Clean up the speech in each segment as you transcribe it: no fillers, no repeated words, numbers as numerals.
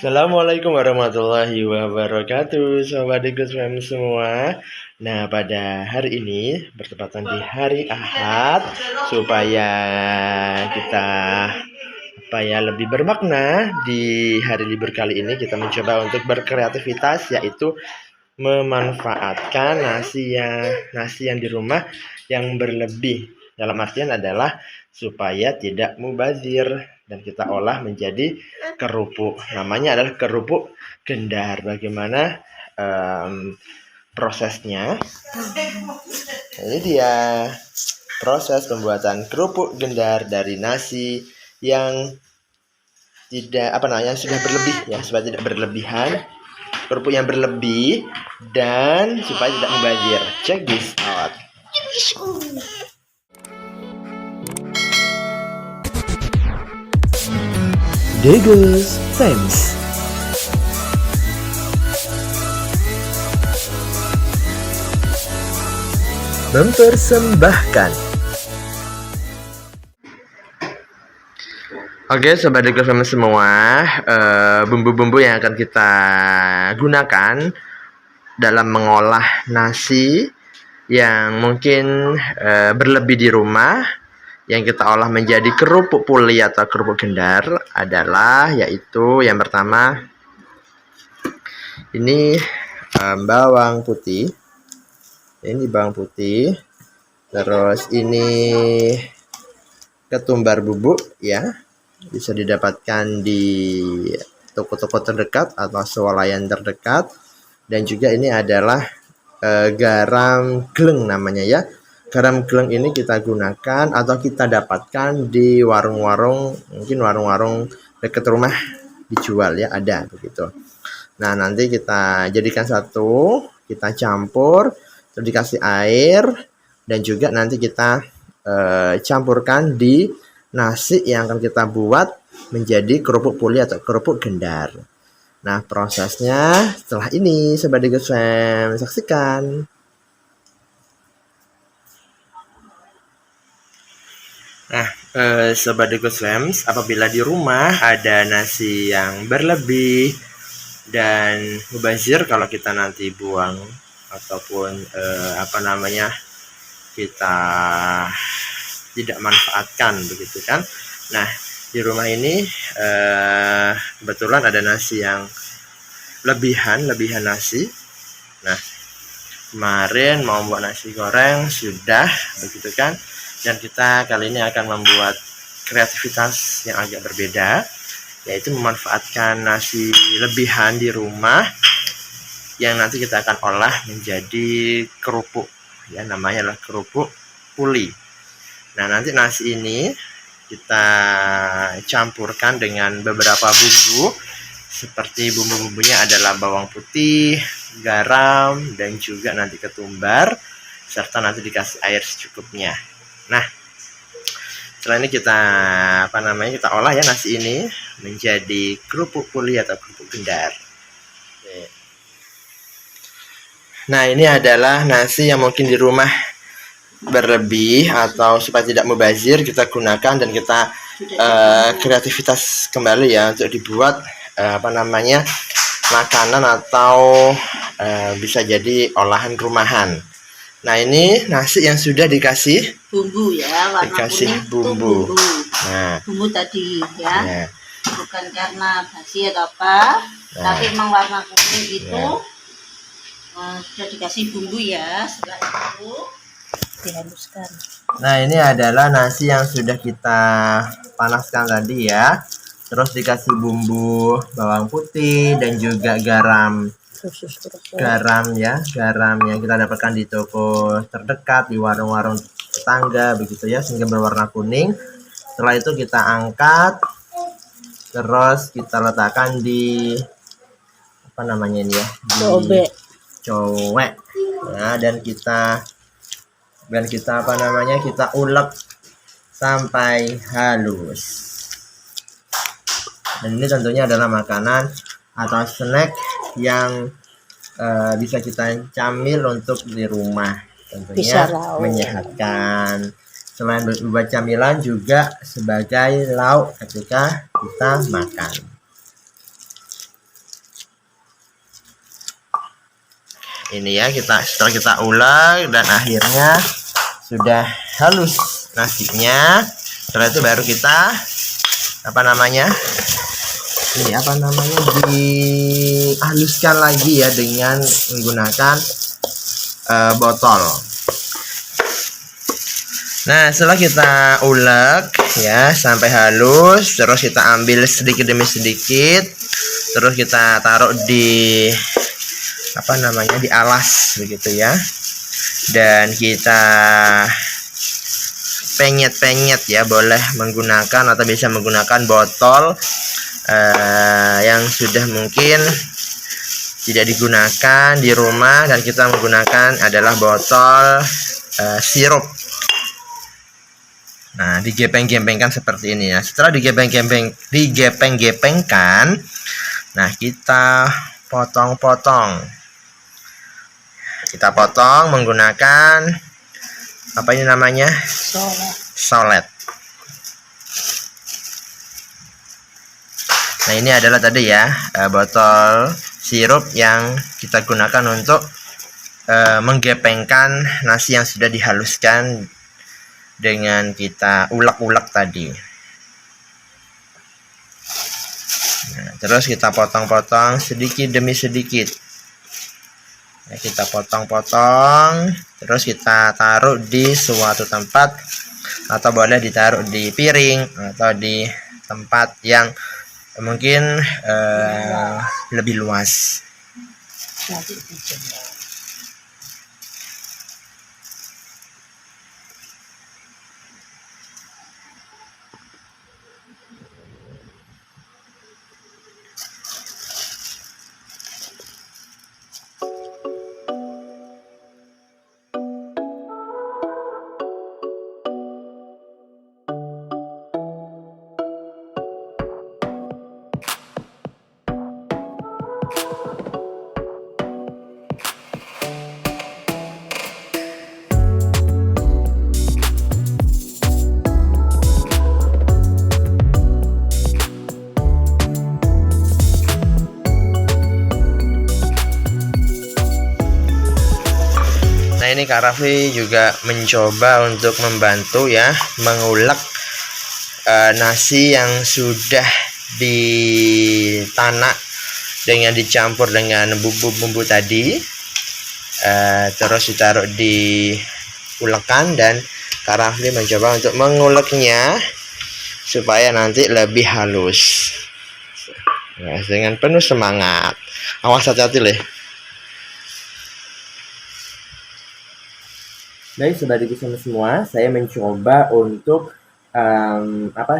Assalamualaikum warahmatullahi wabarakatuh, Sobat Digus Fam semua. Nah, pada hari ini bertepatan di hari Ahad, supaya kita lebih bermakna di hari libur kali ini, kita mencoba untuk berkreativitas, yaitu memanfaatkan nasi yang di rumah yang berlebih. Dalam artian adalah supaya tidak mubazir dan kita olah menjadi kerupuk. Namanya adalah kerupuk gendar. Bagaimana prosesnya? Ini dia proses pembuatan kerupuk gendar dari nasi yang sudah berlebih ya, supaya tidak berlebihan. Kerupuk yang berlebih dan supaya tidak mubazir. Check this out. Digus Fams mempersembahkan. Oke, Sobat Digus Fams semua, bumbu-bumbu yang akan kita gunakan dalam mengolah nasi yang mungkin berlebih di rumah, yang kita olah menjadi kerupuk puli atau kerupuk gendar adalah, yaitu yang pertama ini bawang putih. Ini bawang putih. Terus ini ketumbar bubuk ya. Bisa didapatkan di toko-toko terdekat atau swalayan terdekat. Dan juga ini adalah garam gleng namanya ya. Garam gleng ini kita gunakan atau kita dapatkan di warung-warung, mungkin warung-warung dekat rumah dijual ya, ada begitu. Nah, nanti kita jadikan satu, kita campur, terus dikasih air, dan juga nanti kita campurkan di nasi yang akan kita buat menjadi kerupuk puli atau kerupuk gendar. Nah, prosesnya setelah ini, Sobat Digus Fam, saksikan. Nah, Sobat Digus Fams, apabila di rumah ada nasi yang berlebih dan mubazir, kalau kita nanti buang ataupun kita tidak manfaatkan begitu kan. Nah, di rumah ini kebetulan ada nasi yang lebihan nasi. Nah, kemarin mau buat nasi goreng sudah begitu kan. Dan kita kali ini akan membuat kreativitas yang agak berbeda, yaitu memanfaatkan nasi lebihan di rumah yang nanti kita akan olah menjadi kerupuk ya, namanya adalah kerupuk puli. Nah, nanti nasi ini kita campurkan dengan beberapa bumbu, seperti bumbu-bumbunya adalah bawang putih, garam, dan juga nanti ketumbar, serta nanti dikasih air secukupnya. Nah, setelah ini kita olah ya nasi ini menjadi kerupuk puli atau kerupuk gendar. Nah, ini adalah nasi yang mungkin di rumah berlebih atau supaya tidak mubazir, kita gunakan dan kita kreativitas kembali ya untuk dibuat makanan atau bisa jadi olahan rumahan. Nah, ini nasi yang sudah dikasih bumbu ya, warna dikasih kuning bumbu. Nah, bumbu tadi ya, bukan karena basi atau apa, tapi memang warna kuning itu sudah dikasih bumbu ya. Setelah itu dihaluskan. Nah, ini adalah nasi yang sudah kita panaskan tadi ya. Terus dikasih bumbu bawang putih dan juga garam yang kita dapatkan di toko terdekat, di warung-warung tetangga begitu ya, sehingga berwarna kuning. Setelah itu kita angkat, terus kita letakkan di cowek ya, dan kita kita ulek sampai halus. Dan ini tentunya adalah makanan atau snack yang bisa kita camil untuk di rumah, tentunya menyehatkan. Selain buat camilan juga sebagai lauk ketika kita makan. ini ya, setelah kita ulek dan akhirnya sudah halus nasinya. Setelah itu baru kita dihaluskan lagi ya dengan menggunakan botol. Nah, setelah kita ulek ya sampai halus, terus kita ambil sedikit demi sedikit, terus kita taruh di di alas begitu ya, dan kita penyet ya, boleh menggunakan atau bisa menggunakan botol yang sudah mungkin tidak digunakan di rumah, dan kita menggunakan adalah botol sirup. Nah, digepeng-gepengkan seperti ini ya. Setelah digepeng-gepengkan, nah kita potong-potong. Kita potong menggunakan solet. Nah, ini adalah tadi ya botol sirup yang kita gunakan untuk menggepengkan nasi yang sudah dihaluskan dengan kita ulek-ulek tadi. Nah, terus kita potong-potong sedikit demi sedikit. Nah, kita potong-potong, terus kita taruh di suatu tempat, atau boleh ditaruh di piring atau di tempat yang mungkin lebih luas. Nah, ini Kak Raffi juga mencoba untuk membantu ya, mengulek nasi yang sudah ditanak dengan dicampur dengan bumbu-bumbu tadi, terus ditaruh di ulekan, dan Kak Raffi mencoba untuk menguleknya supaya nanti lebih halus. Nah, dengan penuh semangat. Awas, hati-hati leh. Baik, sobatku semua, saya mencoba untuk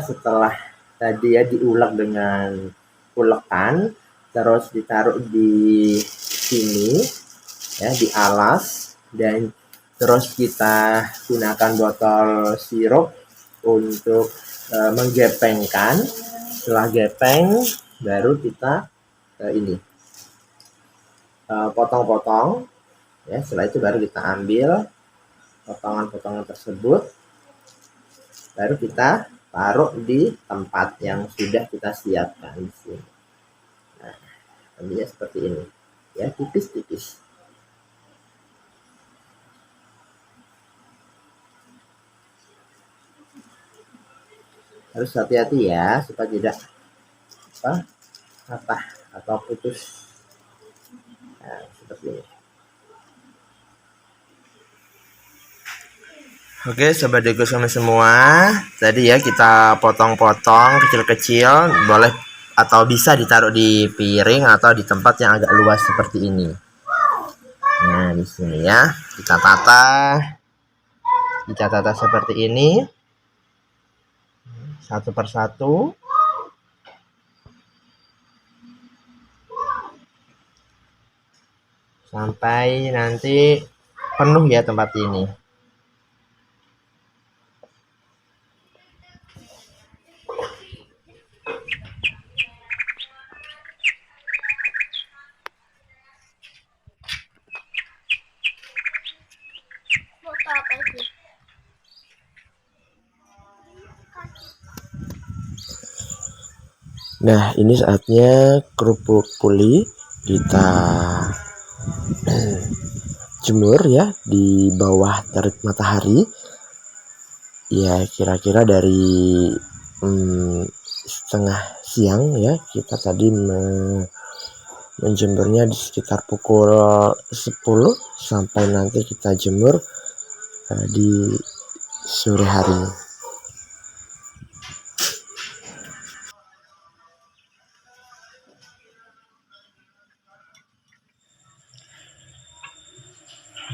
setelah tadi ya diulek dengan ulekan, terus ditaruh di sini ya, di alas, dan terus kita gunakan botol sirup untuk menggepengkan. Setelah gepeng, baru kita potong-potong ya. Setelah itu baru kita ambil potongan-potongan tersebut, baru kita taruh di tempat yang sudah kita siapkan di sini. Nah, ambilnya seperti ini ya, tipis-tipis. Harus hati-hati ya, supaya tidak patah atau putus. Nah, seperti ini. Oke, sobat degusan semua, tadi ya kita potong-potong kecil-kecil, boleh atau bisa ditaruh di piring atau di tempat yang agak luas seperti ini. Nah, di sini ya kita tata seperti ini, satu persatu. Sampai nanti penuh ya tempat ini. Nah, ini saatnya kerupuk puli kita jemur ya di bawah terik matahari. Ya kira-kira dari setengah siang ya, kita tadi menjemurnya di sekitar pukul 10 sampai nanti kita jemur di sore hari.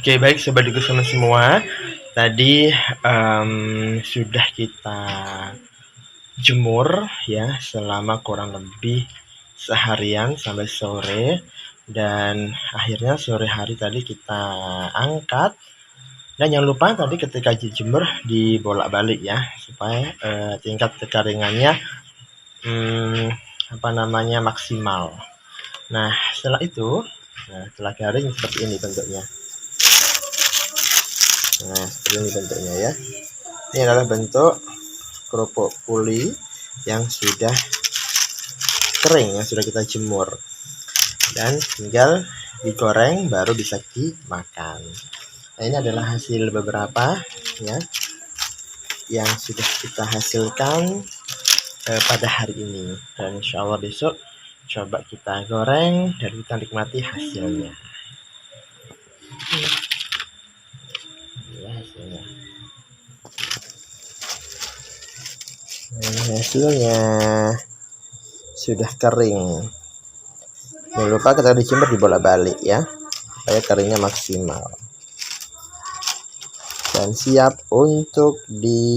Oke, baik Sobat Dikusono semua, tadi sudah kita jemur ya selama kurang lebih seharian sampai sore, dan akhirnya sore hari tadi kita angkat. Dan jangan lupa tadi ketika dijemur dibolak-balik ya, supaya tingkat kekeringannya maksimal. Nah setelah itu, setelah kering seperti ini bentuknya. Nah seperti ini bentuknya ya. Ini adalah bentuk kerupuk puli yang sudah kering, yang sudah kita jemur, dan tinggal digoreng baru bisa dimakan. Nah ini adalah hasil beberapa ya yang sudah kita hasilkan pada hari ini, dan insya Allah besok coba kita goreng dan kita nikmati hasilnya. Hasilnya. Ini hasilnya sudah kering. Jangan lupa kita dijemur dibolak-balik ya, supaya keringnya maksimal dan siap untuk digoreng.